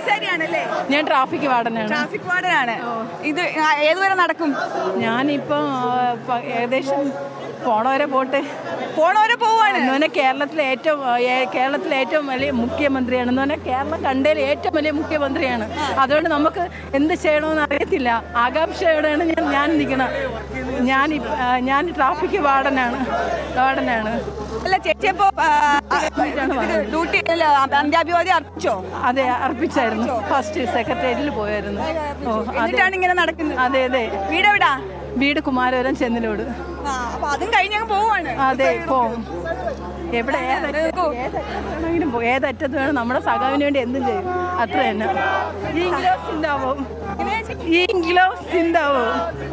പോലീസുകാരിയാണല്ലേ? ഞാൻ traffic വാർഡനാണ്. Traffic വാർഡനാണ്. ഇത് ഏതുവരെ നടക്കും? ഞാനിപ്പോൾ ഏകദേശം പോണവരെ പോവാണ്. എന്ന് പറഞ്ഞാൽ കേരളത്തിലെ ഏറ്റവും വലിയ മുഖ്യമന്ത്രിയാണ്. എന്ന് പറഞ്ഞാൽ കേരളം കണ്ടതിൽ ഏറ്റവും വലിയ മുഖ്യമന്ത്രിയാണ്. അതുകൊണ്ട് നമുക്ക് എന്ത് ചെയ്യണമെന്ന് അറിയത്തില്ല. ആകാംക്ഷയോടെയാണ് ഞാൻ നിൽക്കണം. ഞാൻ ട്രാഫിക് വാർഡനാണ്. അല്ല ചേച്ചി, ഇപ്പോ ഡ്യൂട്ടി അന്ത്യാഭിവാദ്യം അർപ്പിച്ചോ? അതെ, അർപ്പിച്ചായിരുന്നു. ഫസ്റ്റ് സെക്രട്ടേറിയറ്റിൽ പോയായിരുന്നു. എന്നിട്ടാണ് ഇങ്ങനെ നടക്കുന്നത്. അതെ. വീടെവിടാ? വീട് കുമാരപുരം ചെന്നിലോട്. അപ്പൊ അതും കഴിഞ്ഞങ്ങ് പോവാണ്. അതെ, പോവും. എവിടെ ഏതറ്റത്ത് വേണം, നമ്മുടെ സഖാവിന് വേണ്ടി എന്തും ചെയ്യും. അത്ര തന്നെ.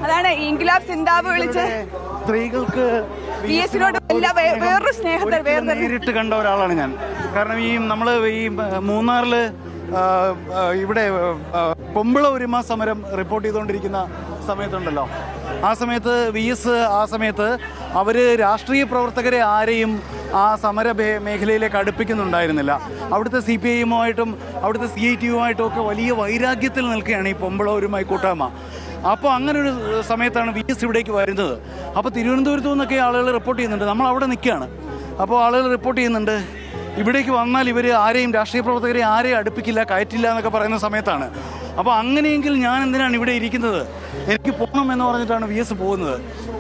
അതാണ് ഇൻക്ലാബ് സിന്ദാബ് വിളിച്ച് സ്ത്രീകൾക്ക് വേറൊരു സ്നേഹത്തെ നേരിട്ട് കണ്ട ഒരാളാണ് ഞാൻ. കാരണം നമ്മൾ ഈ മൂന്നാറിൽ ഇവിടെ പൊമ്പിള ഒരുമ സമരം റിപ്പോർട്ട് ചെയ്തുകൊണ്ടിരിക്കുന്ന സമയത്തുണ്ടല്ലോ, ആ സമയത്ത് ആ സമയത്ത് അവർ രാഷ്ട്രീയ പ്രവർത്തകരെ ആരെയും ആ സമര മേഖലയിലേക്ക് അടുപ്പിക്കുന്നുണ്ടായിരുന്നില്ല. അവിടുത്തെ CPIയുമായിട്ടും അവിടുത്തെ CITയുമായിട്ടും ഒക്കെ വലിയ വൈരാഗ്യത്തിൽ നിൽക്കുകയാണ് ഈ പൊമ്പിള ഒരുമ കൂട്ടായ്മ. അപ്പോൾ അങ്ങനെ ഒരു സമയത്താണ് VS ഇവിടേക്ക് വരുന്നത്. അപ്പോൾ തിരുവനന്തപുരത്തു നിന്നൊക്കെ ആളുകൾ റിപ്പോർട്ട് ചെയ്യുന്നുണ്ട്. നമ്മൾ അവിടെ നിൽക്കുകയാണ്. അപ്പോൾ ആളുകൾ റിപ്പോർട്ട് ചെയ്യുന്നുണ്ട്, ഇവിടേക്ക് വന്നാൽ ഇവർ രാഷ്ട്രീയ പ്രവർത്തകരെ ആരെയും അടുപ്പിക്കില്ല, കയറ്റില്ല എന്നൊക്കെ പറയുന്ന സമയത്താണ്. അപ്പോൾ അങ്ങനെയെങ്കിൽ ഞാൻ എന്തിനാണ് ഇവിടെ ഇരിക്കുന്നത്, എനിക്ക് പോകണം എന്ന് പറഞ്ഞിട്ടാണ് VS പോകുന്നത്.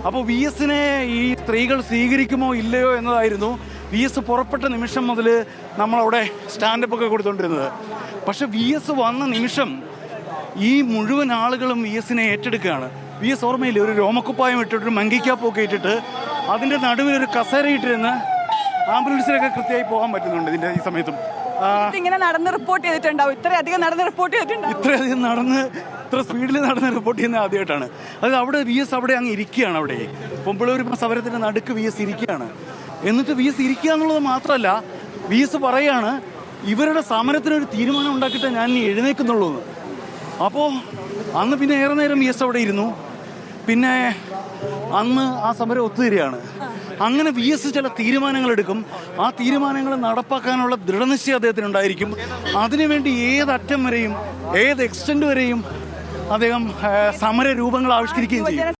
അപ്പോൾ VSനെ ഈ സ്ത്രീകൾ സ്വീകരിക്കുമോ ഇല്ലയോ എന്നതായിരുന്നു VS പുറപ്പെട്ട നിമിഷം മുതൽ നമ്മളവിടെ സ്റ്റാൻഡപ്പൊക്കെ കൊടുത്തുകൊണ്ടിരുന്നത്. പക്ഷെ VS വന്ന നിമിഷം ഈ മുഴുവൻ ആളുകളും VSനെ ഏറ്റെടുക്കുകയാണ്. VS ഓർമ്മയില്ലേ, ഒരു രോമക്കുപ്പായം ഇട്ടിട്ട് ഒരു മങ്കിക്കാപ്പൊക്കെ ഇട്ടിട്ട് അതിൻ്റെ നടുവിൽ ഒരു കസേര ഇട്ടിരുന്ന് ആംബുലൻസിലൊക്കെ കൃത്യമായി പോകാൻ പറ്റുന്നുണ്ട്. ഇതിൻ്റെ ഈ സമയത്തും ഇങ്ങനെ നടന്ന് റിപ്പോർട്ട് ചെയ്തിട്ടുണ്ടാവും. ഇത്രയധികം ഇത്ര സ്പീഡിൽ നടന്ന് റിപ്പോർട്ട് ചെയ്യുന്നത് ആദ്യമായിട്ടാണ്. അത് അവിടെ VS അവിടെ അങ്ങ് ഇരിക്കുകയാണ്. അവിടെ പൊമ്പിളൂർ സമരത്തിൻ്റെ നടുക്ക് VS ഇരിക്കുകയാണ്. എന്നിട്ട് VS ഇരിക്കുക എന്നുള്ളത് മാത്രമല്ല, VS പറയാണ് ഇവരുടെ സമരത്തിനൊരു തീരുമാനം ഉണ്ടാക്കിയിട്ട് ഞാൻ ഇനി എഴുന്നേൽക്കുന്നുള്ളൂ എന്ന്. അപ്പോൾ അന്ന് പിന്നെ ഏറെ നേരം VS അവിടെ ഇരുന്നു. പിന്നെ അന്ന് ആ സമരം ഒത്തുതരികയാണ്. അങ്ങനെ VS ചില തീരുമാനങ്ങൾ എടുക്കും. ആ തീരുമാനങ്ങൾ നടപ്പാക്കാനുള്ള ദൃഢനിശ്ചയം അദ്ദേഹത്തിനുണ്ടായിരിക്കും. അതിനുവേണ്ടി ഏതറ്റം വരെയും ഏത് എക്സ്റ്റെൻഡ് വരെയും അദ്ദേഹം സമര രൂപങ്ങൾ ആവിഷ്കരിക്കുകയും ചെയ്യും.